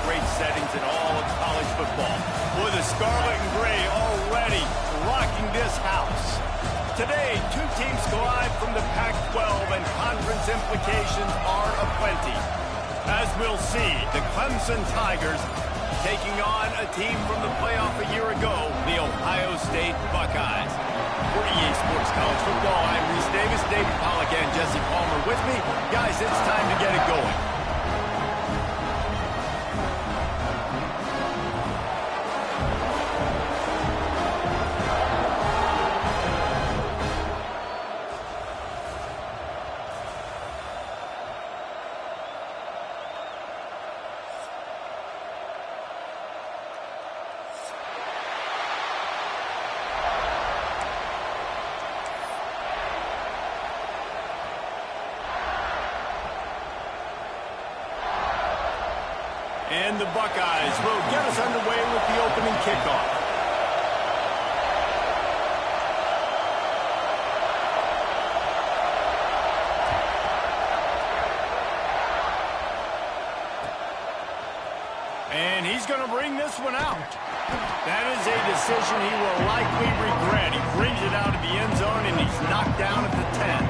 great settings in all of college football, with the scarlet and gray already rocking this house. Today, two teams collide from the Pac-12, and conference implications are aplenty. As we'll see, the Clemson Tigers taking on a team from the playoff a year ago, the Ohio State Buckeyes. For EA Sports College Football, I'm Reese Davis, David Pollack, and Jesse Palmer with me. Guys, it's time to get it going. And the Buckeyes will get us underway with the opening kickoff. And he's going to bring this one out. That is a decision he will likely regret. He brings it out of the end zone, and he's knocked down at the 10.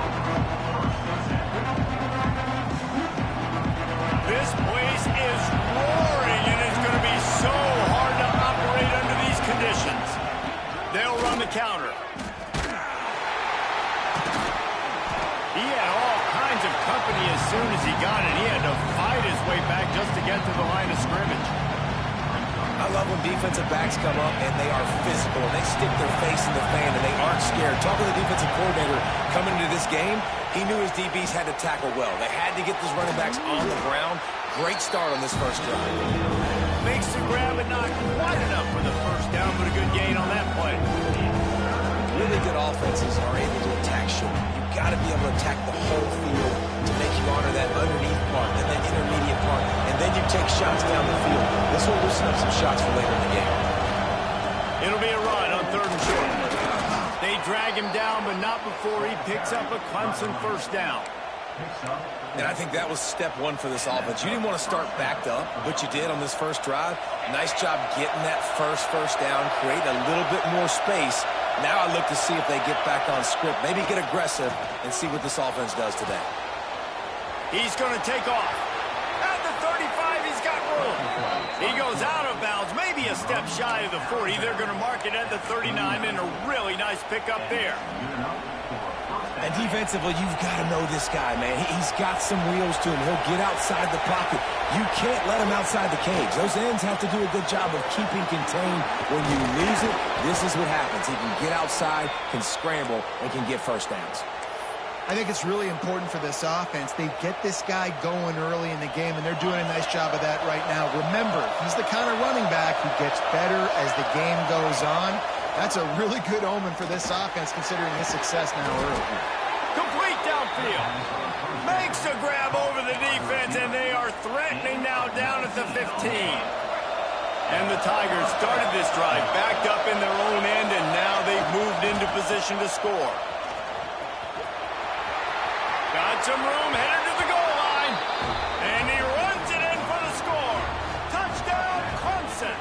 This place is roaring, and it's going to be so hard to operate under these conditions. They'll run the counter. He had all kinds of company as soon as he got it. He had to fight his way back just to get to the line of scrimmage. I love when defensive backs come up and they are physical and they stick their face in the fan and they aren't scared. Talking to the defensive coordinator coming into this game, he knew his DBs had to tackle well. They had to get these running backs on the ground. Great start on this first drive. Makes the grab and not quite enough for the first down, but a good gain on that play. Really good offenses are able to attack short. You've got to be able to attack the whole field to make you honor that underneath part and that intermediate part, and then you take shots down the field. This will loosen up some shots for later in the game. It'll be a run on 3rd and short. They drag him down, but not before he picks up a Clemson first down. And I think that was step one for this offense. You didn't want to start backed up, but you did on this first drive. Nice job getting that first down, create a little bit more space. Now I look to see if they get back on script, maybe get aggressive, and see what this offense does today. He's going to take off. At the 35, he's got room. He goes out of bounds, maybe a step shy of the 40. They're going to mark it at the 39, and a really nice pickup there. And defensively, you've got to know this guy, man. He's got some wheels to him. He'll get outside the pocket. You can't let him outside the cage. Those ends have to do a good job of keeping contained. When you lose it, this is what happens. He can get outside, can scramble, and can get first downs. I think it's really important for this offense. They get this guy going early in the game, and they're doing a nice job of that right now. Remember, he's the kind of running back who gets better as the game goes on. That's a really good omen for this offense, considering his success now early. Complete downfield. Makes a grab over the defense, and they are threatening now down at the 15. And the Tigers started this drive backed up in their own end, and now they've moved into position to score. Got some room, headed to the goal line. And he runs it in for the score. Touchdown, Clemson.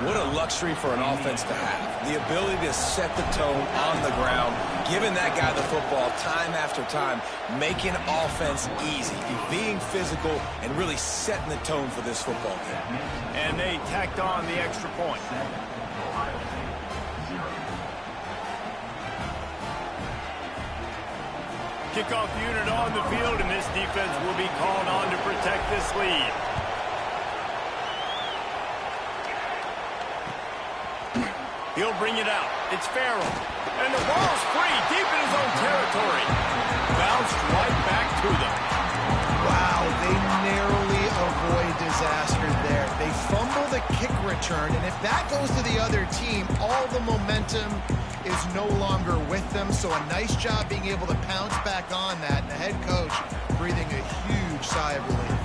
What a luxury for an offense to have. The ability to set the tone on the ground, giving that guy the football time after time, making offense easy, being physical, and really setting the tone for this football game. And they tacked on the extra point. Kickoff unit on the field, and this defense will be called on to protect this lead. He'll bring it out. It's Farrell. And the ball's free, deep in his own territory. Bounced right back to them. Wow, they narrowly avoid disaster there. They fumble the kick return, and if that goes to the other team, all the momentum is no longer with them. So a nice job being able to pounce back on that, and the head coach breathing a huge sigh of relief.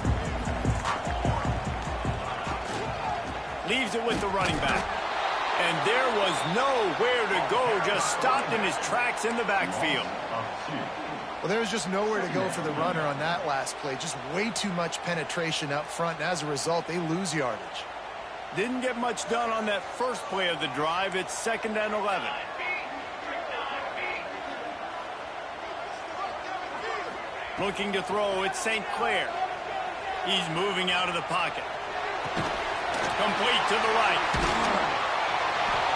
Leaves it with the running back. And there was nowhere to go, just stopped in his tracks in the backfield. Well, there was just nowhere to go for the runner on that last play. Just way too much penetration up front, and as a result, they lose yardage. Didn't get much done on that first play of the drive. It's 2nd and 11. Looking to throw, it's St. Clair. He's moving out of the pocket. Complete to the right.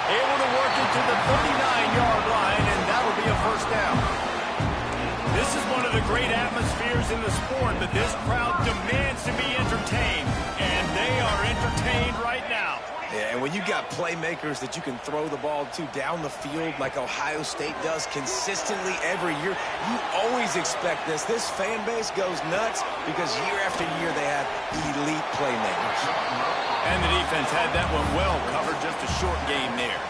Able to work it to the 39-yard line, and that'll be a first down. This is one of the great atmospheres in the sport, but this crowd demands to be entertained, and they are entertained right now. Yeah, and when you got playmakers that you can throw the ball to down the field like Ohio State does consistently every year, you always expect this. This fan base goes nuts because year after year they have elite playmakers. And the defense had that one well covered, just a short game there.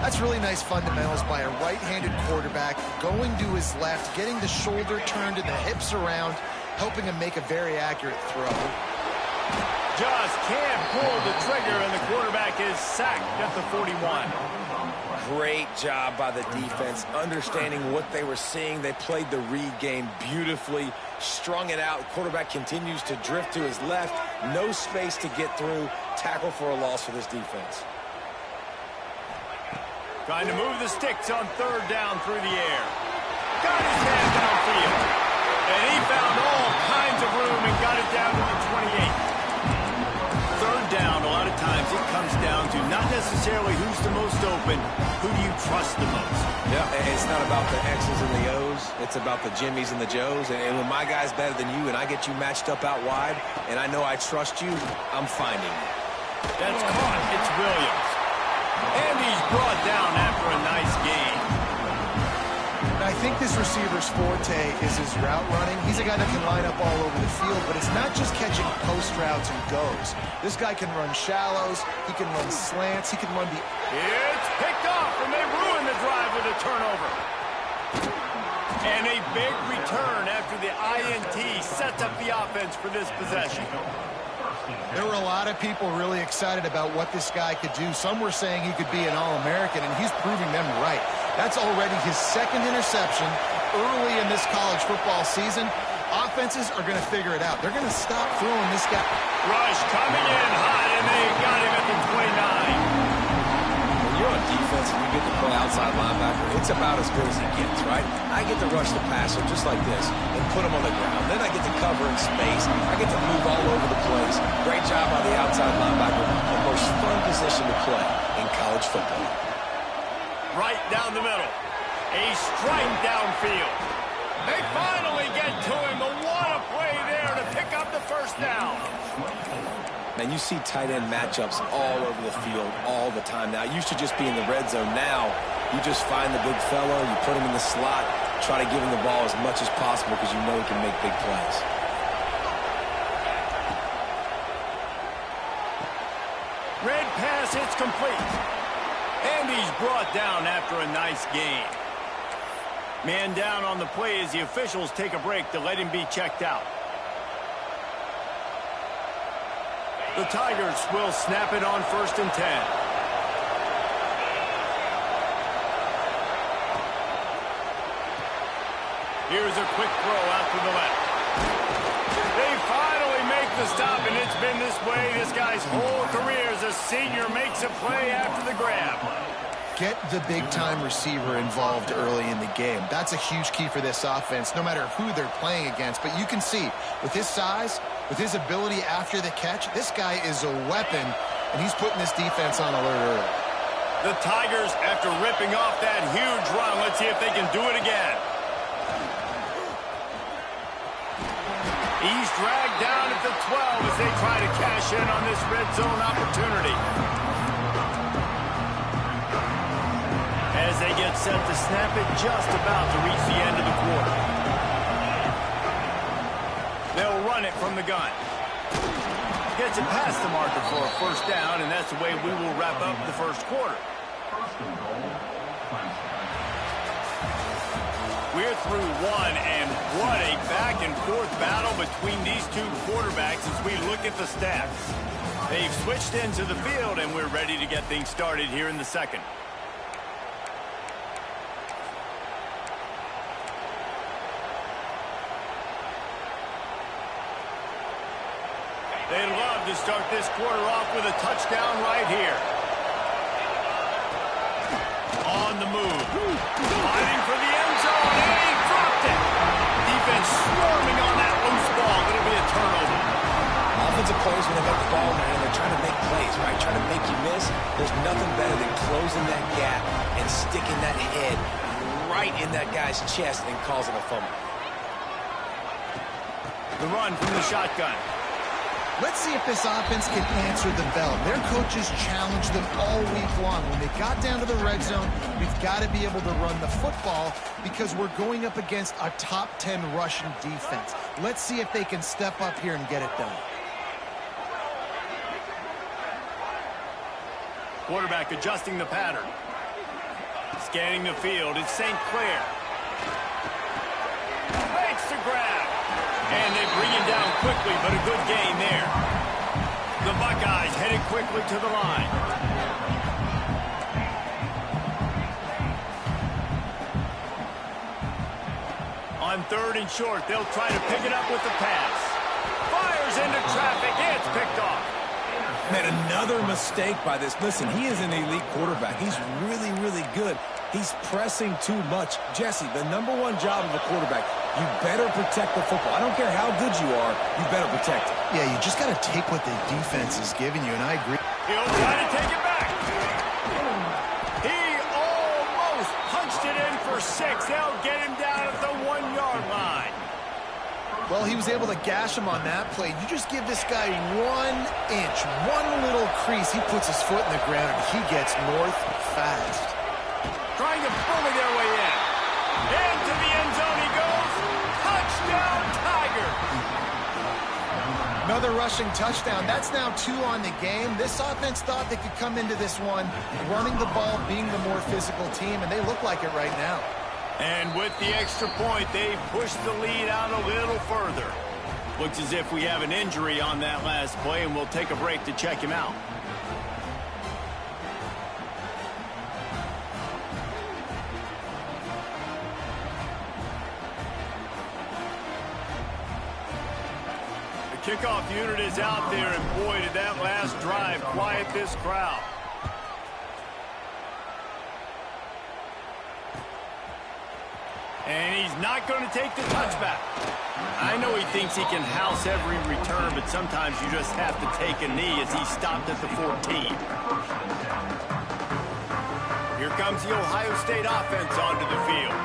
That's really nice fundamentals by a right-handed quarterback, going to his left, getting the shoulder turned and the hips around, helping him make a very accurate throw. Just can't pull the trigger, and the quarterback is sacked at the 41. Great job by the defense, understanding what they were seeing. They played the read game beautifully, strung it out. Quarterback continues to drift to his left. No space to get through. Tackle for a loss for this defense. Trying to move the sticks on 3rd down through the air. Got his man downfield. And he found all kinds of room and got it down to the 28. 3rd down, a lot of times it comes down to not necessarily who's the most open, who do you trust the most? Yeah, it's not about the X's and the O's. It's about the Jimmies and the Joes. And when my guy's better than you and I get you matched up out wide and I know I trust you, I'm finding you. That's caught. It's Williams. And he's brought down after a nice game. I think this receiver's forte is his route running. He's a guy that can line up all over the field, but it's not just catching post routes and goes. This guy can run shallows, he can run slants, he can run the... It's picked off, and they ruin the drive with a turnover. And a big return after the INT sets up the offense for this possession. There were a lot of people really excited about what this guy could do. Some were saying he could be an All-American, and he's proving them right. That's already his 2nd interception early in this college football season. Offenses are going to figure it out. They're going to stop throwing this guy. Rush coming in hot, and they got him at the 29. When you're on defense and you get to play outside linebacker, it's about as good as it gets, right? I get to rush the passer just like this and put him on the ground. Then I get to cover in space. I get to move all over the place. Great job by the outside linebacker. The most fun position to play in college football. Right down the middle. A strike downfield. They finally get to him, but what a play there to pick up the first down. Man, you see tight end matchups all over the field all the time now. It used to just be in the red zone. Now, you just find the big fella, you put him in the slot, try to give him the ball as much as possible because you know he can make big plays. Red pass, it's complete. And he's brought down after a nice game. Man down on the play as the officials take a break to let him be checked out. The Tigers will snap it on 1st and 10. Here's a quick throw out to the left. They finally make the stop, and it's been this way this guy's whole career as a senior makes a play after the grab. Get the big-time receiver involved early in the game. That's a huge key for this offense, no matter who they're playing against. But you can see, with his size, with his ability after the catch, this guy is a weapon, and he's putting this defense on alert early. The Tigers, after ripping off that huge run, let's see if they can do it again. He's dragged down at the 12 as they try to cash in on this red zone opportunity. As they get set to snap it, just about to reach the end of the quarter. They'll run it from the gun. Gets it past the marker for a first down, and that's the way we will wrap up the first quarter. We're through one, and what a back-and-forth battle between these two quarterbacks as we look at the stats. They've switched into the field, and we're ready to get things started here in the second. They'd love to start this quarter off with a touchdown right here. On the move. Fighting for the end zone, and he dropped it. Defense swarming on that loose ball. It'll be a turnover. Offensive players, when they got the ball, man, they're trying to make plays, right? Trying to make you miss. There's nothing better than closing that gap and sticking that head right in that guy's chest and causing a fumble. The run from the shotgun. Let's see if this offense can answer the bell. Their coaches challenged them all week long. When they got down to the red zone, we've got to be able to run the football because we're going up against a top 10 rushing defense. Let's see if they can step up here and get it done. Quarterback adjusting the pattern. Scanning the field. It's St. Clair. Makes the grab. And they bring him down quickly, but a good gain there. The Buckeyes headed quickly to the line. On 3rd and short, they'll try to pick it up with the pass. Fires into traffic. It's picked off. Man, another mistake by this. Listen, he is an elite quarterback. He's really, really good. He's pressing too much. Jesse, the #1 job of a quarterback, you better protect the football. I don't care how good you are, you better protect it. Yeah, you just got to take what the defense is giving you, and I agree. He'll try to take it back. He almost punched it in for 6. They'll get him down at the 1-yard line. Well, he was able to gash him on that play. You just give this guy 1 inch, one little crease. He puts his foot in the ground, and he gets north fast. Trying to bully their way in. Into the end zone he goes. Touchdown, Tiger. Another rushing touchdown. That's now 2 on the game. This offense thought they could come into this one running the ball, being the more physical team, and they look like it right now. And with the extra point, they push the lead out a little further. Looks as if we have an injury on that last play, and we'll take a break to check him out. The kickoff unit is out there, and boy, did that last drive quiet this crowd. And he's not going to take the touchback. I know he thinks he can house every return, but sometimes you just have to take a knee as he stopped at the 14. Here comes the Ohio State offense onto the field.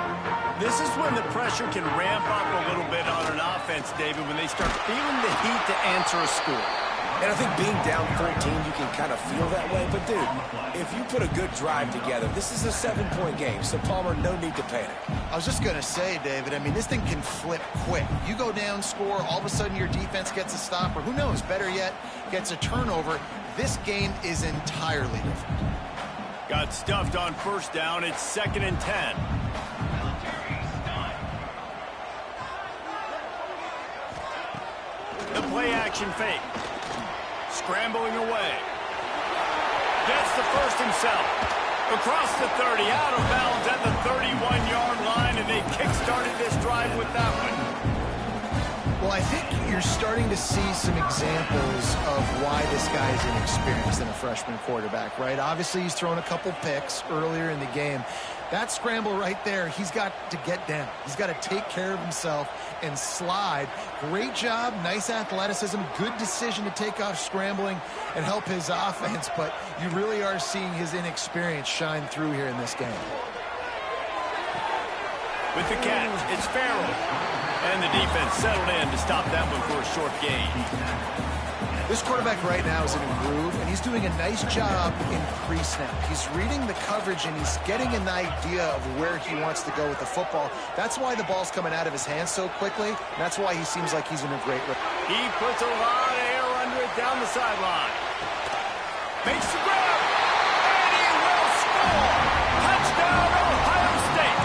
This is when the pressure can ramp up a little bit on an offense, David, when they start feeling the heat to answer a score. And I think being down 14, you can kind of feel that way. But, dude, if you put a good drive together, this is a 7-point game. So, Palmer, no need to panic. I was just going to say, David, I mean, this thing can flip quick. You go down, score, all of a sudden your defense gets a stop, or who knows, better yet, gets a turnover. This game is entirely different. Got stuffed on 1st down. It's 2nd and 10. The play action fake. Scrambling away. Gets the first himself. Across the 30, out of bounds at the 31-yard line, and they kick-started this drive with that one. Well, I think you're starting to see some examples of why this guy is inexperienced in a freshman quarterback, right? Obviously, he's thrown a couple picks earlier in the game. That scramble right there, he's got to get down. He's got to take care of himself and slide. Great job, nice athleticism, good decision to take off scrambling and help his offense, but you really are seeing his inexperience shine through here in this game. With the catch, it's Farrell. And the defense settled in to stop that one for a short gain. This quarterback right now is in a groove, and he's doing a nice job in pre-snap. He's reading the coverage, and he's getting an idea of where he wants to go with the football. That's why the ball's coming out of his hands so quickly, and that's why he seems like he's in a great rhythm. He puts a lot of air under it down the sideline. Makes the grab, and he will score. Touchdown, Ohio State.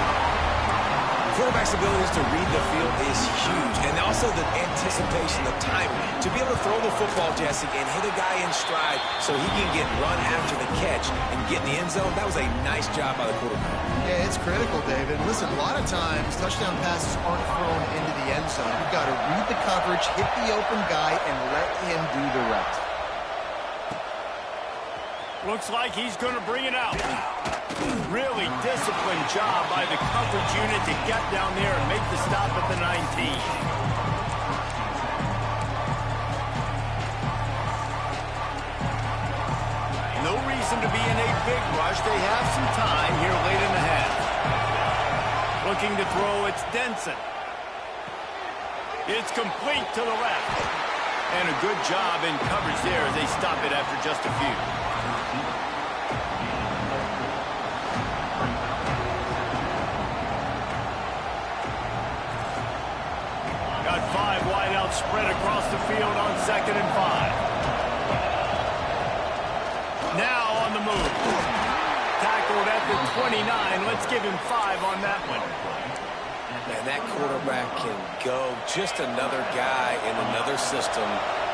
Quarterback quarterback's ability to read the field is huge. And also the anticipation, the timing. To be able to throw the football, Jesse, and hit a guy in stride so he can get run after the catch and get in the end zone, that was a nice job by the quarterback. Yeah, it's critical, David. Listen, a lot of times touchdown passes aren't thrown into the end zone. You've got to read the coverage, hit the open guy, and let him do the rest. Looks like he's going to bring it out. Really disciplined job by the coverage unit to get down there and make the stop at the 19. No reason to be in a big rush. They have some time here late in the half. Looking to throw, it's Denson. It's complete to the left. And a good job in coverage there as they stop it after just a few. Got 5 wide out spread across the field on 2nd and 5. Now on the move. Tackled at the 29. Let's give him 5 on that one. Man, that quarterback can go. Just another guy in another system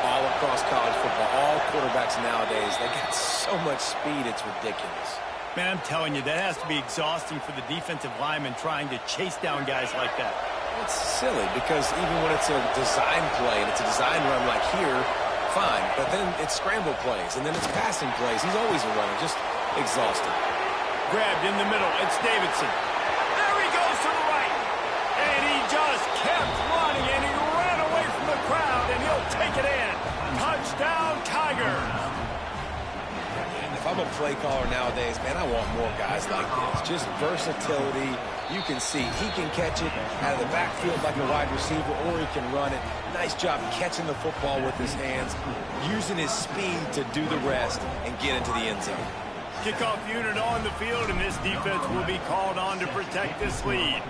all across college football. All quarterbacks nowadays, they got so much speed, it's ridiculous. Man, I'm telling you, that has to be exhausting for the defensive lineman trying to chase down guys like that. It's silly because even when it's a design play and it's a design run like here, fine. But then it's scramble plays and then it's passing plays. He's always a runner, just exhausted. Grabbed in the middle. It's Davidson. There he goes to the right. And he just kept running, and he ran away from the crowd, and he'll take it in. Touchdown, Tigers. If I'm a play caller nowadays, man, I want more guys like this. Just versatility. You can see he can catch it out of the backfield like a wide receiver, or he can run it. Nice job catching the football with his hands, using his speed to do the rest and get into the end zone. Kickoff unit on the field, and this defense will be called on to protect this lead.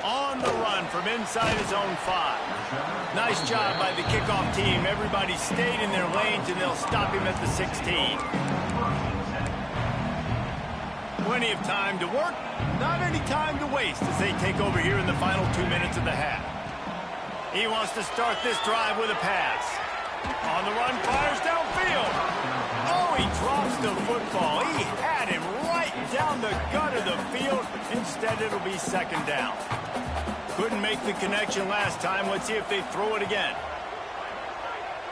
On the run from inside his own 5. Nice job by the kickoff team. Everybody stayed in their lanes, and they'll stop him at the 16. Plenty of time to work, not any time to waste as they take over here in the final 2 minutes of the half. He wants to start this drive with a pass. On the run, fires downfield. Oh, he drops the football. He had him right down the gut of the field. Instead, it'll be 2nd down. Couldn't make the connection last time. Let's see if they throw it again.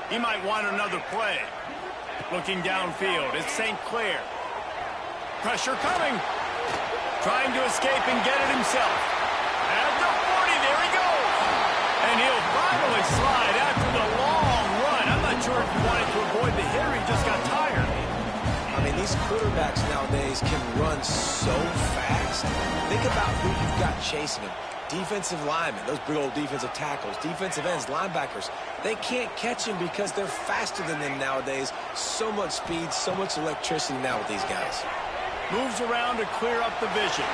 He might want another play. Looking downfield, it's St. Clair. Pressure coming. Trying to escape and get it himself. At the 40, there he goes. And he'll finally slide after the long run. I'm not sure if he wanted to avoid the hit or he just got tired. I mean, these quarterbacks nowadays can run so fast. Think about who you've got chasing them. Defensive linemen, those big old defensive tackles, defensive ends, linebackers. They can't catch him because they're faster than them nowadays. So much speed, so much electricity now with these guys. Moves around to clear up the vision.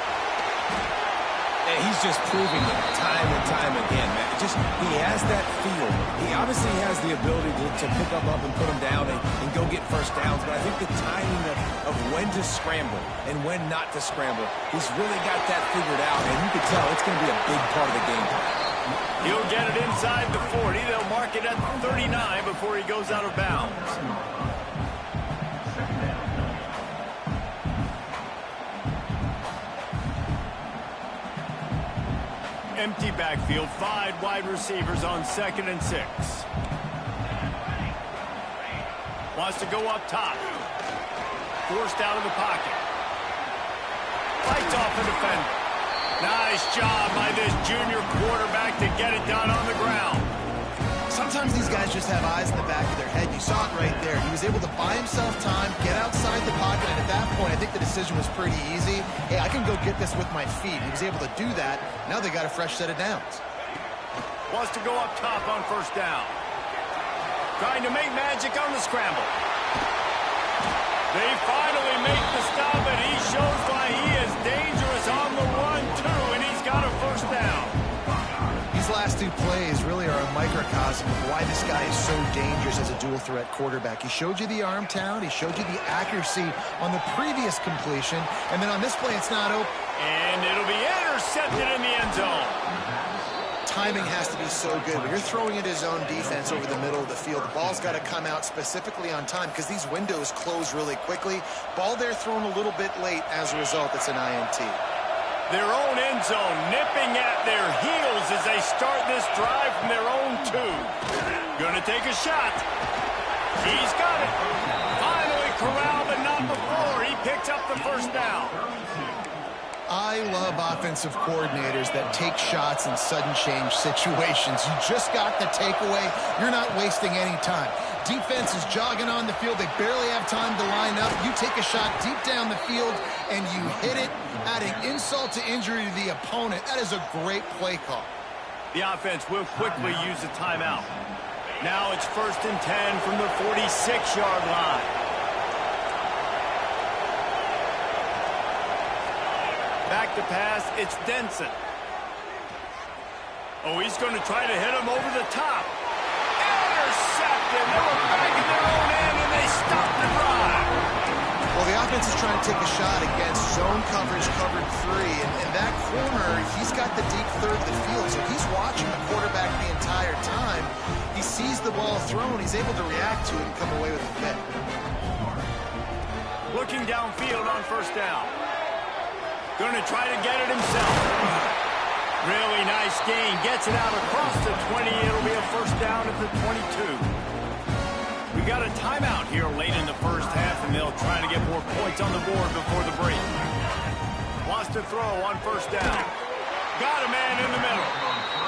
And he's just proving it time and time again, man. He has that feel. He obviously has the ability to pick them up and put them down and go get first downs. But I think the timing of when to scramble and when not to scramble, he's really got that figured out. And you can tell it's going to be a big part of the game. He'll get it inside the 40. They'll mark it at 39 before he goes out of bounds. Empty backfield, 5 wide receivers on 2nd and 6. Wants to go up top. Forced out of the pocket. Fights off a defender. Nice job by this junior quarterback to get it done on the ground. Sometimes these guys just have eyes in the back of their head. You saw it right there. He was able to buy himself time, get outside the pocket, and at that point, I think the decision was pretty easy. Hey, I can go get this with my feet. He was able to do that. Now they got a fresh set of downs. Wants to go up top on 1st down. Trying to make magic on the scramble. They finally make the stop, and he shows why he is dangerous on the run, too, and he's got a 1st down. These last 2 plays really are a microcosm microcosm of why this guy is so dangerous as a dual-threat quarterback. He showed you the arm talent. He showed you the accuracy on the previous completion. And then on this play, it's not open. And it'll be intercepted in the end zone. Timing has to be so good. When you're throwing at his own defense over the middle of the field, the ball's got to come out specifically on time because these windows close really quickly. Ball there thrown a little bit late. As a result, it's an INT. Their own end zone nipping at their heels as they start this drive from their own 2. Gonna take a shot. He's got it. Finally corralled, but not before. He picks up the first down. I love offensive coordinators that take shots in sudden change situations. You just got the takeaway. You're not wasting any time. Defense is jogging on the field. They barely have time to line up. You take a shot deep down the field, and you hit it, adding insult to injury to the opponent. That is a great play call. The offense will quickly use a timeout. Now it's 1st and 10 from the 46-yard line. Back to pass, it's Denson. Oh, he's going to try to hit him over the top. Intercepted. They were back in their own end, and they stopped the drive. Well, the offense is trying to take a shot against zone coverage, covered 3. And that corner, he's got the deep third of the field, so he's watching the quarterback the entire time. He sees the ball thrown. He's able to react to it and come away with a pick. Looking downfield on 1st down. Going to try to get it himself. Really nice gain. Gets it out across the 20. It'll be a 1st down at the 22. We got a timeout here late in the first half, and they'll try to get more points on the board before the break. Wants to throw on 1st down. Got a man in the middle.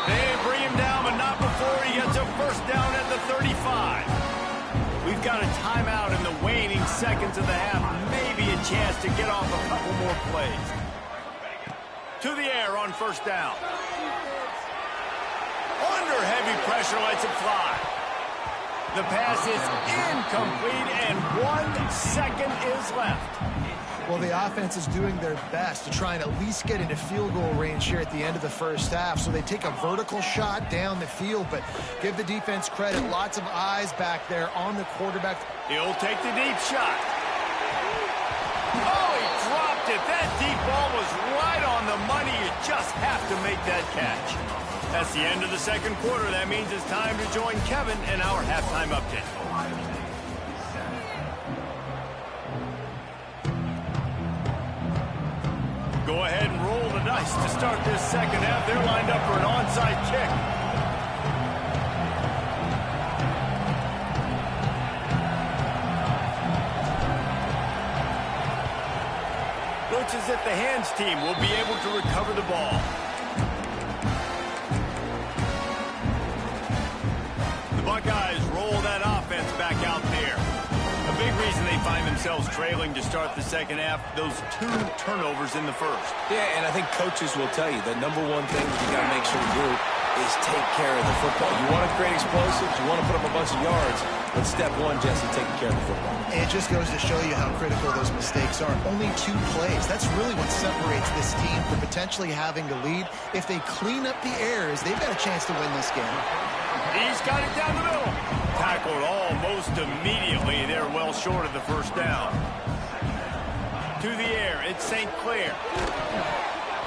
They bring him down, but not before he gets a 1st down at the 35. We've got a timeout in the waning seconds of the half. Maybe a chance to get off a couple more plays. To the air on 1st down. Under heavy pressure, lets it fly. The pass is incomplete, and 1 second is left. Well, the offense is doing their best to try and at least get into field goal range here at the end of the first half. So they take a vertical shot down the field, but give the defense credit. Lots of eyes back there on the quarterback. He'll take the deep shot. Oh, he dropped it. That deep ball was right on the money. You just have to make that catch. That's the end of the second quarter. That means it's time to join Kevin in our halftime update. Go ahead and roll the dice to start this second half. They're lined up for an onside kick. Looks as if the hands team will be able to recover the ball. The Buckeyes roll that offense back out there. A big reason they find themselves trailing to start the second half, those 2 turnovers in the first. Yeah, and I think coaches will tell you the number one thing that you got to make sure to do is take care of the football. You want to create explosives, you want to put up a bunch of yards, but step 1, Jesse, taking care of the football. It just goes to show you how critical those mistakes are. Only 2 plays. That's really what separates this team from potentially having to lead. If they clean up the errors, they've got a chance to win this game. He's got it down the middle. Tackled almost immediately. They're well short of the 1st down. To the air, it's St. Clair.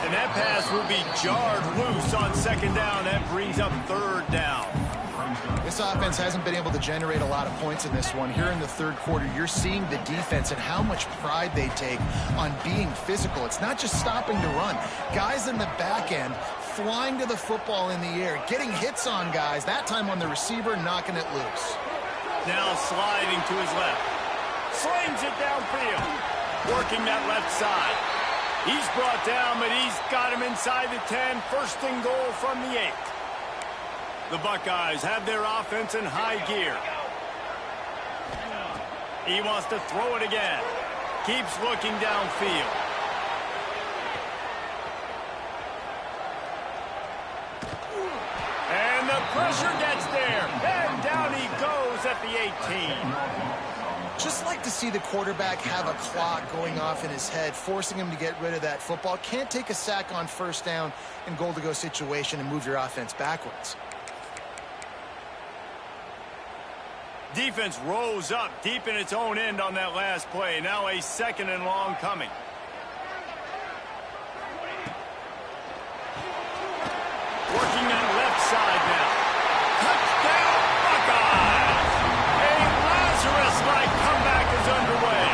And that pass will be jarred loose on 2nd down. That brings up 3rd down. This offense hasn't been able to generate a lot of points in this one. Here in the 3rd quarter, you're seeing the defense and how much pride they take on being physical. It's not just stopping to run. Guys in the back end flying to the football in the air, getting hits on guys, that time on the receiver, knocking it loose. Now sliding to his left. Slings it downfield. Working that left side. He's brought down, but he's got him inside the 10. 1st and goal from the 8. The Buckeyes have their offense in high gear. He wants to throw it again. Keeps looking downfield. And the pressure gets there. And down he goes at the 18. Just like to see the quarterback have a clock going off in his head, forcing him to get rid of that football. Can't take a sack on 1st down in goal-to-go situation and move your offense backwards. Defense rose up deep in its own end on that last play. Now a 2nd and long coming. Working on left side now. Touchdown, Buckeyes! A Lazarus-like comeback is underway.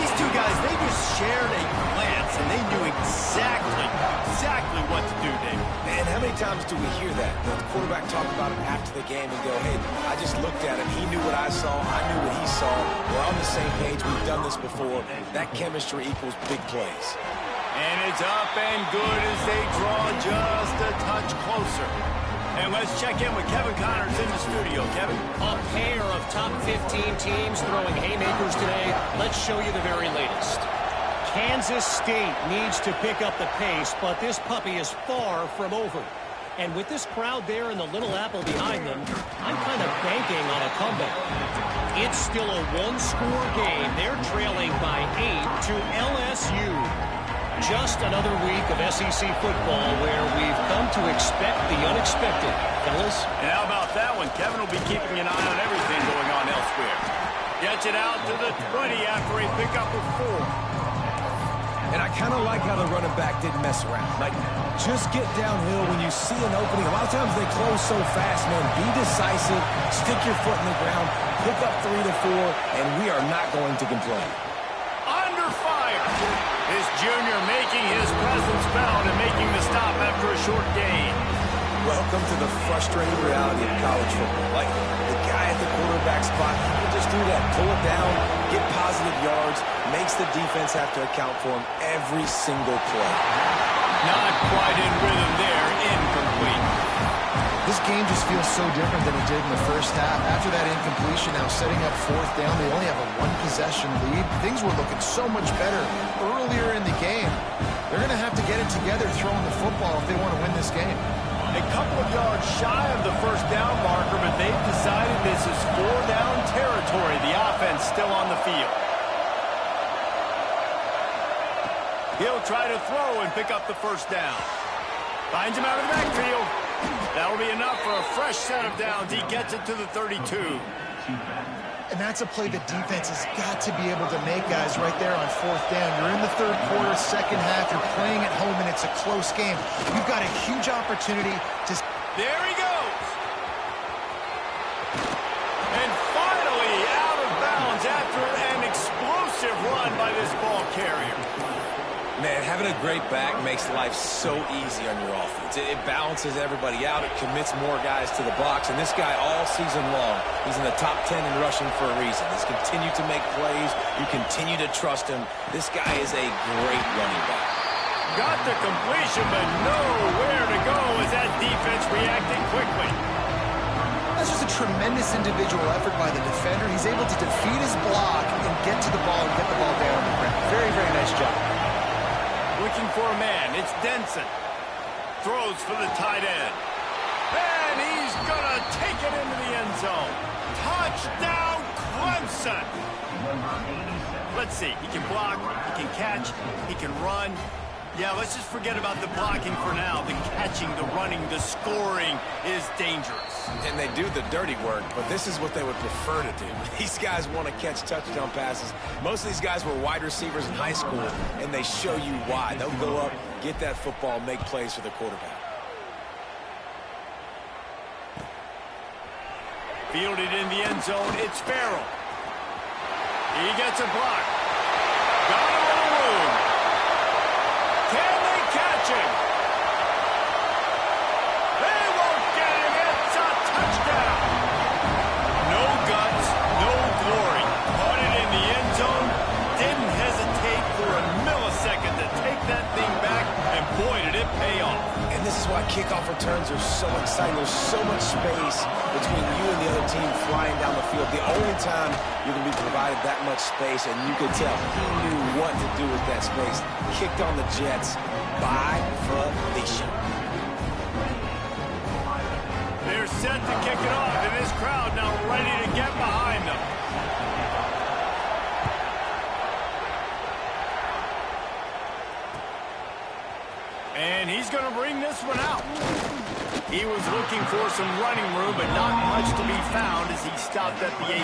These two guys, they just shared a glance, and they knew exactly what to do, Dave. Man, how many times do we hear that? The quarterback talk about it after the game and go, hey, I just looked at him. He knew what I saw. I knew what he saw. We're on the same page. We've done this before. That chemistry equals big plays. And it's up and good as they draw just a touch closer. And let's check in with Kevin Connors in the studio. Kevin? A pair of top 15 teams throwing haymakers today. Let's show you the very latest. Kansas State needs to pick up the pace, but this puppy is far from over. And with this crowd there and the Little Apple behind them, I'm kind of banking on a comeback. It's still a one-score game. They're trailing by 8 to LSU. Just another week of SEC football where we've come to expect the unexpected, fellas. And how about that one? Kevin will be keeping an eye on everything going on elsewhere. Gets it out to the 20 after a pickup of 4. And I kind of like how the running back didn't mess around. Like, just get downhill when you see an opening. A lot of times they close so fast, man. Be decisive, stick your foot in the ground, pick up 3 to 4, and we are not going to complain. Under fire. His junior making his presence felt and making the stop after a short gain. Welcome to the frustrating reality of college football. Like, the guy at the quarterback spot, he can just do that. Pull it down, get positive yards, makes the defense have to account for him every single play. Not quite in rhythm there, incomplete. This game just feels so different than it did in the first half. After that incompletion, now setting up 4th down, they only have a 1-possession lead. Things were looking so much better earlier in the game. They're going to have to get it together throwing the football if they want to win this game. A couple of yards shy of the 1st down marker, but they've decided this is 4-down territory. The offense still on the field. He'll try to throw and pick up the 1st down. Finds him out of the backfield. That'll be enough for a fresh set of downs. He gets it to the 32. And that's a play the defense has got to be able to make, guys, right there on 4th down. You're in the 3rd quarter, 2nd half. You're playing at home, and it's a close game. You've got a huge opportunity to... There he goes. And finally out of bounds after an explosive run by this ball carrier. Man, having a great back makes life so easy on your offense. It balances everybody out. It commits more guys to the box. And this guy all season long, he's in the top 10 in rushing for a reason. He's continued to make plays. You continue to trust him. This guy is a great running back. Got the completion, but nowhere to go as that defense reacted quickly. That's just a tremendous individual effort by the defender. He's able to defeat his block and get to the ball and get the ball down on the ground. Very, very nice job. Looking for a man. It's Denson. Throws for the tight end. And he's going to take it into the end zone. Touchdown, Clemson. Let's see. He can block. He can catch. He can run. Yeah, let's just forget about the blocking for now. The catching, the running, the scoring is dangerous. And they do the dirty work, but this is what they would prefer to do. These guys want to catch touchdown passes. Most of these guys were wide receivers in high school, and they show you why. They'll go up, get that football, make plays for the quarterback. Fielded in the end zone, it's Farrell. He gets a block. Got a little room. Can they catch him? They won't get him. It's a touchdown. No guts, no glory. Caught it in the end zone. Didn't hesitate for a millisecond to take that thing back, and boy, did it pay off. And this is why kickoff returns are so exciting. There's so much space between you and the other team flying down the field. The only time you're going to be provided that much space, and you could tell he knew what to do with that space. Kicked on the Jets by volition. They're set to kick it off, and this crowd now ready to get behind them. And he's going to bring this one out. He was looking for some running room, but not much to be found as he stopped at the 18.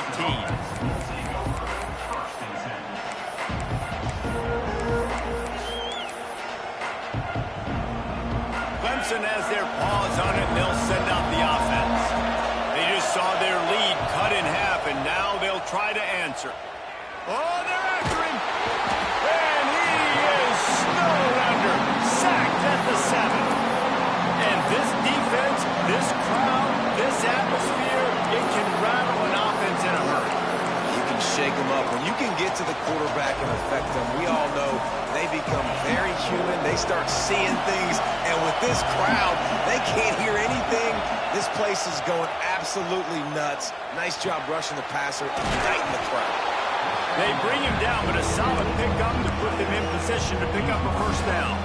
Clemson has their paws on it, and they'll send out the offense. They just saw their lead cut in half, and now they'll try to answer. Oh, they're after him! And he is snowed under, sacked at the 7. And this defense, this crowd, this atmosphere, it can rattle an offense in a hurry. You can shake them up. When you can get to the quarterback and affect them, we all know they become very human. They start seeing things, and with this crowd, they can't hear anything. This place is going absolutely nuts. Nice job rushing the passer, igniting the crowd. They bring him down, but a solid pickup to put them in position to pick up a first down.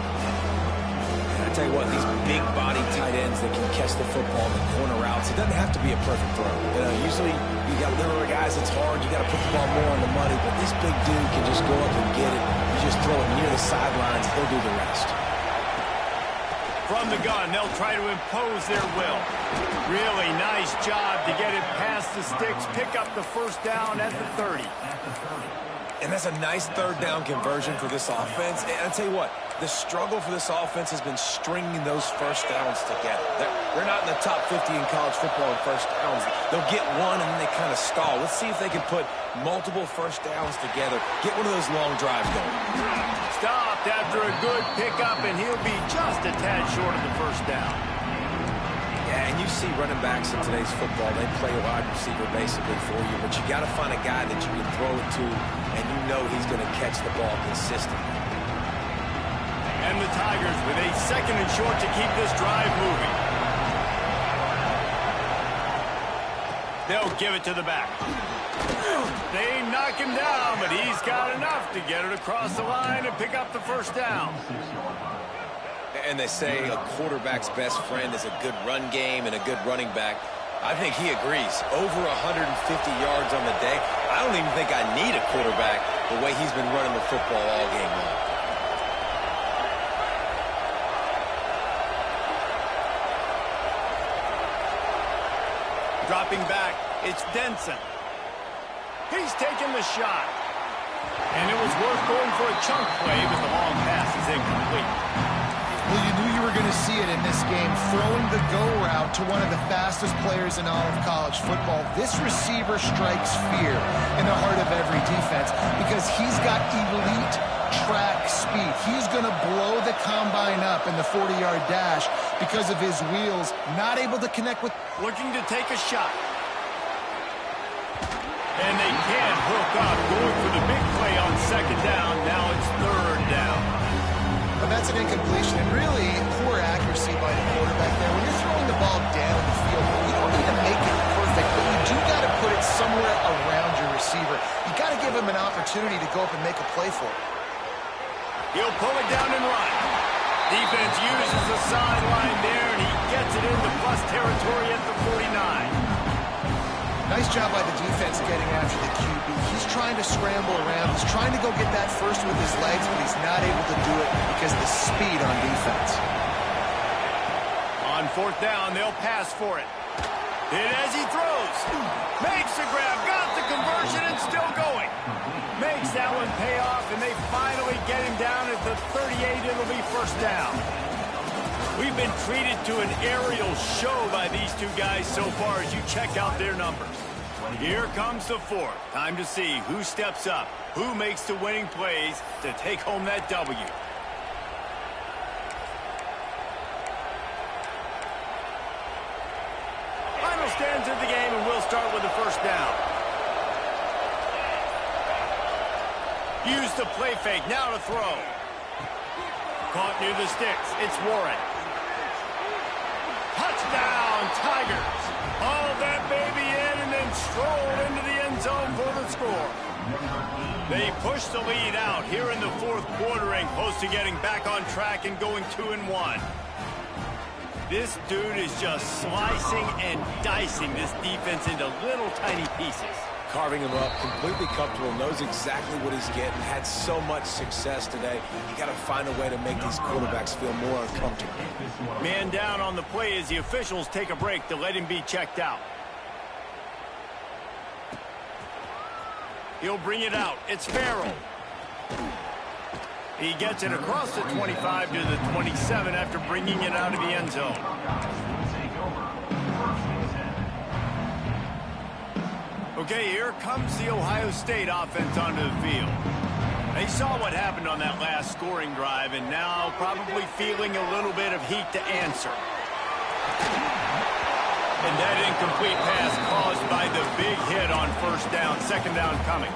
I tell you what, these big body tight ends that can catch the football in the corner routes, it doesn't have to be a perfect throw. You know, usually you got littler guys, it's hard, you got to put the ball more on the money, but this big dude can just go up and get it. You just throw it near the sidelines, he'll do the rest. From the gun, they'll try to impose their will. Really nice job to get it past the sticks, pick up the first down at the 30. And that's a nice third down conversion for this offense. And I'll tell you what, the struggle for this offense has been stringing those first downs together. They're not in the top 50 in college football in first downs. They'll get one and then they kind of stall. Let's see if they can put multiple first downs together, get one of those long drives going. Stopped after a good pickup, and he'll be just a tad short of the first down. Yeah, and you see running backs in today's football, they play a wide receiver basically for you, but you got to find a guy that you can throw it to, and you know he's going to catch the ball consistently. And the Tigers with a second and short to keep this drive moving. They'll give it to the back. They knock him down, but he's got enough to get it across the line and pick up the first down. And they say a quarterback's best friend is a good run game and a good running back. I think he agrees. Over 150 yards on the day. I don't even think I need a quarterback the way he's been running the football all game long. Dropping back, it's Denson. He's taking the shot. And it was worth going for a chunk play, but the long pass is incomplete. Well, you knew you were going to see it in this game, throwing the go route to one of the fastest players in all of college football. This receiver strikes fear in the heart of every defense because he's got elite track speed. He's going to blow the combine up in the 40-yard dash because of his wheels, not able to connect with... Looking to take a shot. And they can't hook up, going for the big play on second down. Now it's third down. But that's an incompletion, and really poor accuracy by the quarterback there. When you're throwing the ball down the field, you don't need to make it perfect, but you do got to put it somewhere around your receiver. You got to give him an opportunity to go up and make a play for it. He'll pull it down and run. Defense uses the sideline there, and he gets it into plus territory at the 49. Nice job by the defense getting after the QB. He's trying to scramble around. He's trying to go get that first with his legs, but he's not able to do it because of the speed on defense. On fourth down, they'll pass for it. And as he throws, makes the grab, got the conversion, and still going. Makes that one pay off, and they finally get him down at the 38. It'll be first down. We've been treated to an aerial show by these two guys so far as you check out their numbers. Here comes the fourth. Time to see who steps up, who makes the winning plays to take home that W. Final stands of the game, and we'll start with the first down. Use the play fake, now to throw. Caught near the sticks, it's Warren. Touchdown, Tigers. Haul that baby in and then stroll into the end zone for the score. They push the lead out here in the fourth quarter and close to getting back on track and going 2-1. This dude is just slicing and dicing this defense into little tiny pieces. carving him up, completely comfortable, knows exactly what he's getting, had so much success today. You got to find a way to make these quarterbacks feel more uncomfortable. Man down on the play as the officials take a break to let him be checked out. He'll bring it out. It's Farrell. He gets it across the 25 to the 27 after bringing it out of the end zone. Okay, here comes the Ohio State offense onto the field. They saw what happened on that last scoring drive and now probably feeling a little bit of heat to answer. And that incomplete pass caused by the big hit on first down, second down coming.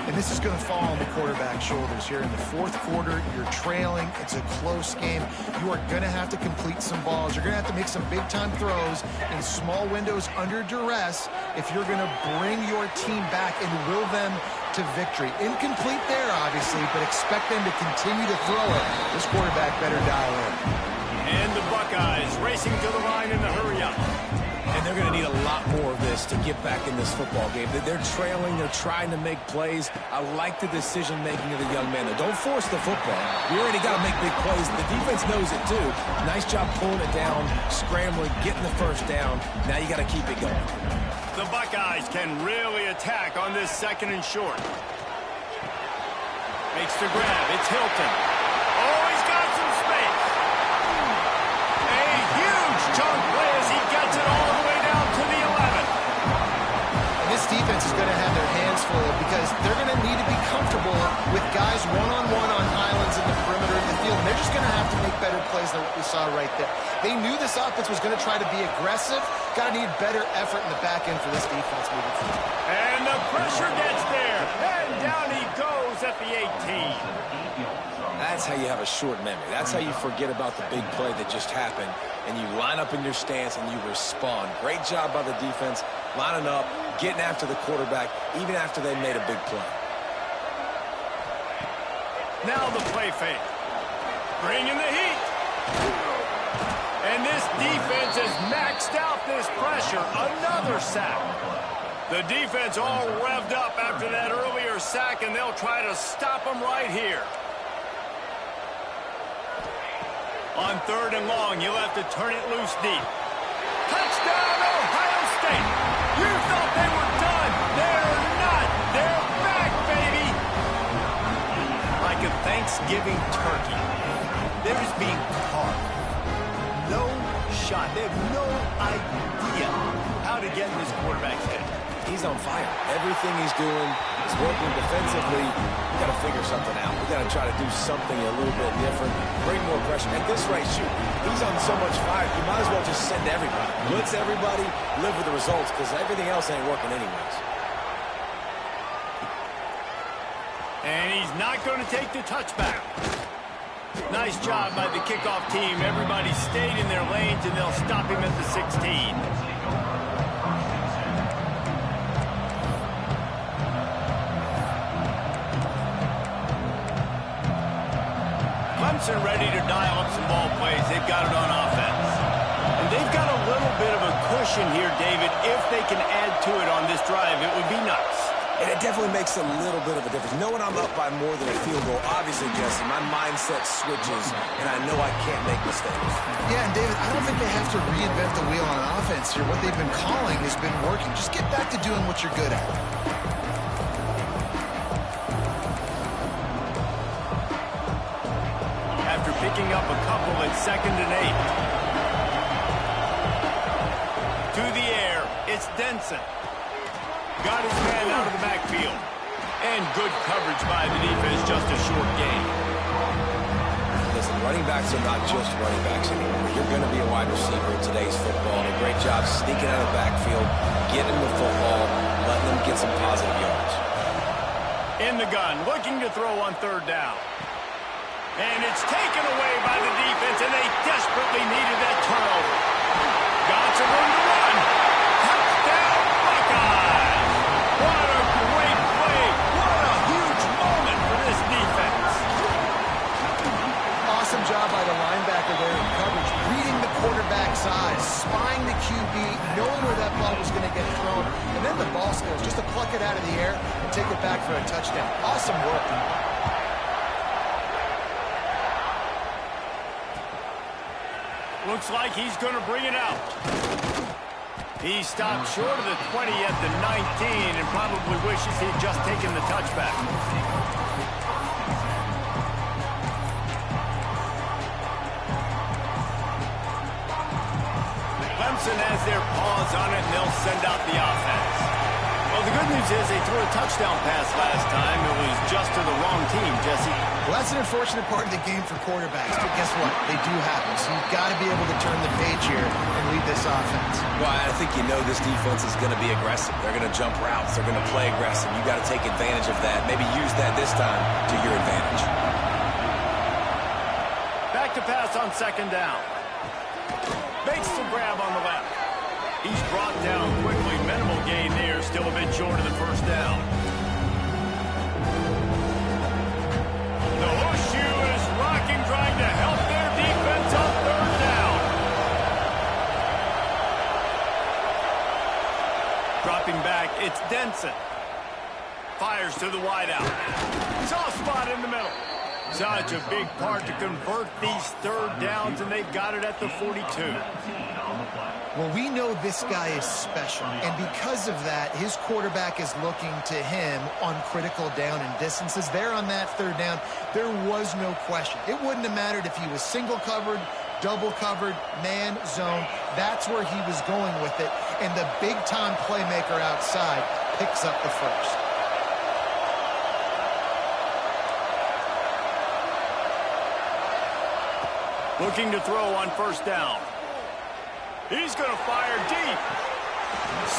And this is going to fall on the quarterback's shoulders here in the fourth quarter. You're trailing. It's a close game. You are going to have to complete some balls. You're going to have to make some big-time throws in small windows under duress if you're going to bring your team back and will them to victory. Incomplete there, obviously, but expect them to continue to throw it. This quarterback better dial in. And the Buckeyes racing to the line in the hurry-up. And they're going to need a lot more of this to get back in this football game. They're trailing. They're trying to make plays. I like the decision-making of the young man. Don't force the football. You already got to make big plays. The defense knows it, too. Nice job pulling it down, scrambling, getting the first down. Now you got to keep it going. The Buckeyes can really attack on this second and short. Makes the grab. It's Hilton. Oh, he's got some space. A huge chunk play as he gets it all the way down to the 11. And this defense is going to have their hands full because they're going to need to be comfortable with guys one-on-one on islands in the perimeter of the field. And they're just going to have to make better plays than what we saw right there. They knew this offense was going to try to be aggressive. Got to need better effort in the back end for this defense moving forward. And the pressure gets there. And down he goes at the 18. That's how you have a short memory. That's how you forget about the big play that just happened, and you line up in your stance and you respond. Great job by the defense, lining up, getting after the quarterback, even after they made a big play. Now the play fake. Bringing the heat. And this defense has maxed out this pressure. Another sack. The defense all revved up after that earlier sack, and they'll try to stop them right here. On third and long, you'll have to turn it loose deep. Touchdown, Ohio State! You thought they were done. They're not. They're back, baby! Like a Thanksgiving turkey. They're just being carved. No shot. They have no idea how to get in this quarterback's head. He's on fire. Everything he's doing is working defensively. We got to figure something out. We got to try to do something a little bit different, bring more pressure. At this rate, shoot, he's on so much fire, you might as well just send everybody. Blitz everybody, live with the results, because everything else ain't working anyways. And he's not going to take the touchback. Nice job by the kickoff team. Everybody stayed in their lanes, and they'll stop him at the 16. Clemson ready to dial up some ball plays. They've got it on offense. And they've got a little bit of a cushion here, David. If they can add to it on this drive, it would be nice. And it definitely makes a little bit of a difference. Knowing I'm up by more than a field goal, obviously, Jesse, my mindset switches, and I know I can't make mistakes. Yeah, and David, I don't think they have to reinvent the wheel on offense here. What they've been calling has been working. Just get back to doing what you're good at. Picking up a couple at 2nd and 8. To the air, it's Denson. Got his man out of the backfield. And good coverage by the defense, just a short gain. Listen, running backs are not just running backs anymore. You're going to be a wide receiver in today's football. And a great job sneaking out of the backfield, getting the football, letting them get some positive yards. In the gun, looking to throw on third down. And it's taken away by the defense, and they desperately needed that turnover. Got some room to run. Touchdown, Buckeyes! What a great play. What a huge moment for this defense. Awesome job by the linebacker there in coverage, reading the quarterback's eyes, spying the QB, knowing where that ball was going to get thrown, and then the ball skills just to pluck it out of the air and take it back for a touchdown. Awesome work. Looks like he's going to bring it out. He stopped short of the 20 at the 19 and probably wishes he'd just taken the touchback. Clemson has their paws on it, and they'll send out the offense. Well, the good news is they threw a touchdown pass last time. It was just to the wrong team, Jesse. Well, that's an unfortunate part of the game for quarterbacks, but guess what? They do happen, so you've got to be able to turn the page here and lead this offense. Well, I think you know this defense is going to be aggressive. They're going to jump routes. They're going to play aggressive. You've got to take advantage of that. Maybe use that this time to your advantage. Back to pass on second down. Makes the grab on the left. He's brought down quickly. Minimal gain there. Still a bit short of the first down. The OSU is rocking, trying to help their defense on third down. Dropping back, it's Denson. Fires to the wideout. Soft spot in the middle. Such a big part to convert these third downs, and they've got it at the 42. Well, we know this guy is special, and because of that, his quarterback is looking to him on critical down and distances. There on that third down, there was no question. It wouldn't have mattered if he was single covered, double covered, man, zone. That's where he was going with it, and the big-time playmaker outside picks up the first. Looking to throw on first down. He's going to fire deep.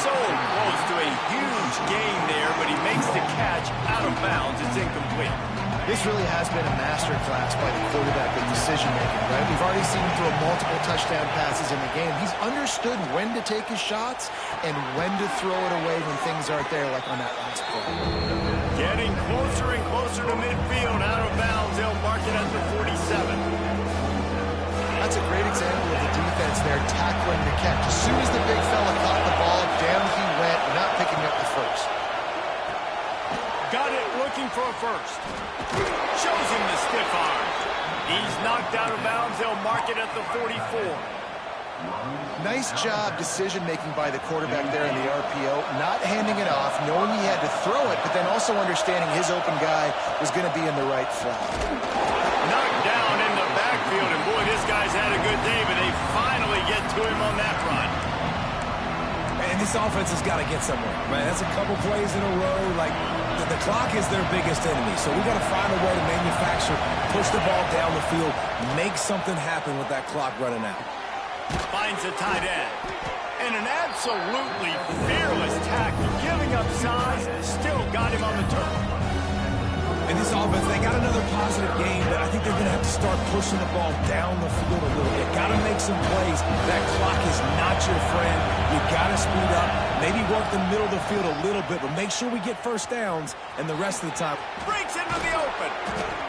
So close to a huge gain there, but he makes the catch out of bounds. It's incomplete. This really has been a masterclass by the quarterback with decision-making, right? We've already seen him throw multiple touchdown passes in the game. He's understood when to take his shots and when to throw it away when things aren't there, like on that last play. Getting closer and closer to midfield, out of bounds. They'll mark it at the 47. That's a great example of the defense there tackling the catch. As soon as the big fella caught the ball, down he went, not picking up the first. Got it, looking for a first. Shows him the stiff arm. He's knocked out of bounds. They'll mark it at the 44. Nice job decision-making by the quarterback there in the RPO, not handing it off, knowing he had to throw it, but then also understanding his open guy was going to be in the right flat. Knocked down in the backfield, and boy, this guy's had a good day, but they finally get to him on that run. And this offense has got to get somewhere, right? That's a couple plays in a row. Like, the clock is their biggest enemy, so we got to find a way to manufacture, push the ball down the field, make something happen with that clock running out. Finds a tight end. And an absolutely fearless tackle, giving up size, still got him on the turf. In this offense, they got another positive game, but I think they're going to have to start pushing the ball down the field a little bit. Got to make some plays. That clock is not your friend. You got to speed up, maybe work the middle of the field a little bit, but make sure we get first downs, and the rest of the time. Breaks into the open.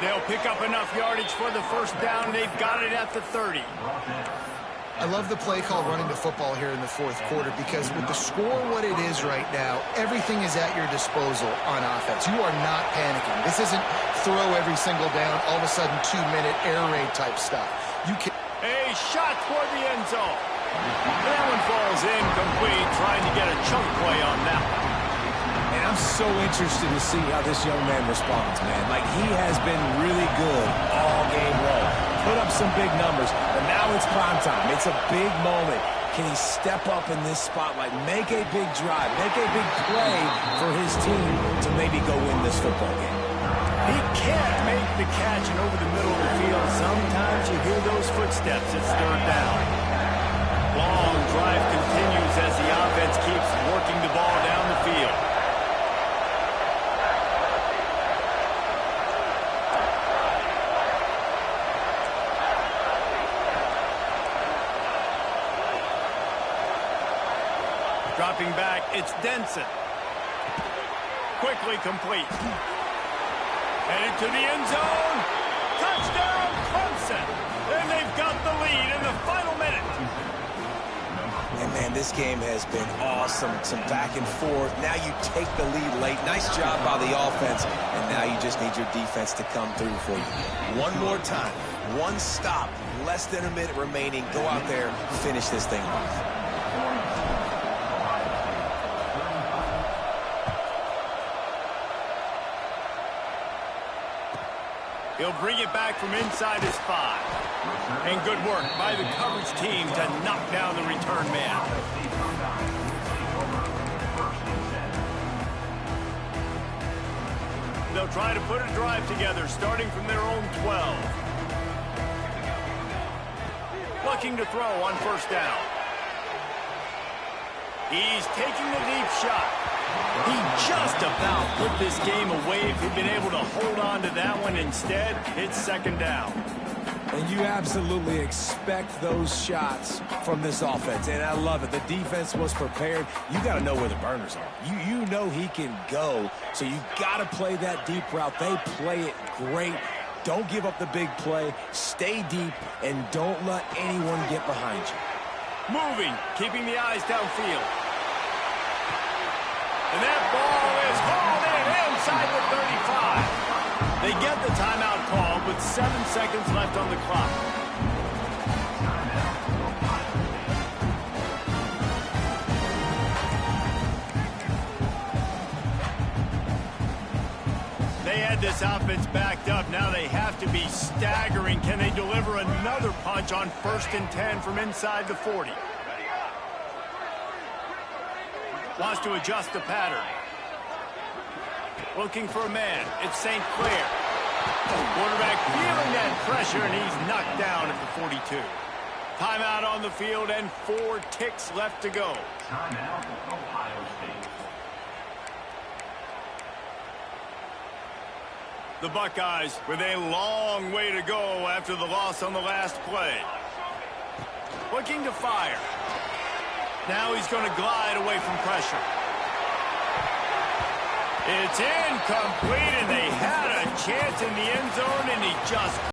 They'll pick up enough yardage for the first down. They've got it at the 30. I love the play call running the football here in the fourth quarter because with the score what it is right now, everything is at your disposal on offense. You are not panicking. This isn't throw every single down, all of a sudden 2-minute air raid type stuff. You can. A shot toward the end zone. That one falls incomplete, trying to get a chunk play on that one. And I'm so interested to see how this young man responds, man. Like, he has been really good all game long. Put up some big numbers, but now it's prime time. It's a big moment. Can he step up in this spotlight, make a big drive, make a big play for his team to maybe go win this football game? He can't make the catch and over the middle of the field. Sometimes you hear those footsteps. It's third down. Long drive continues as the offense keeps working the ball down the field. Dropping back, it's Denson. Quickly complete. Headed to the end zone. Touchdown, Clemson. And they've got the lead in the final minute. And, man, Man, this game has been awesome. Some back and forth. Now you take the lead late. Nice job by the offense. And now you just need your defense to come through for you. One more time. One stop. Less than a minute remaining. Go out there, finish this thing off. He'll bring it back from inside his 5. And good work by the coverage team to knock down the return man. They'll try to put a drive together, starting from their own 12. Looking to throw on first down. He's taking the deep shot. He just about put this game away if he'd been able to hold on to that one. Instead, it's second down. And you absolutely expect those shots from this offense, and I love it. The defense was prepared. You got to know where the burners are. You know he can go, so you got to play that deep route. They play it great. Don't give up the big play. Stay deep, and don't let anyone get behind you. Moving, keeping the eyes downfield. And that ball is hauled in inside the 35. They get the timeout call with 7 seconds left on the clock. They had this offense backed up. Now they have to be staggering. Can they deliver another punch on 1st and 10 from inside the 40? Wants to adjust the pattern. Looking for a man. It's St. Clair. Quarterback feeling that pressure, and he's knocked down at the 42. Timeout on the field and 4 ticks left to go. Timeout, Ohio State. The Buckeyes with a long way to go after the loss on the last play. Looking to fire. Now he's going to glide away from pressure. It's incomplete, and they had a chance in the end zone, and he just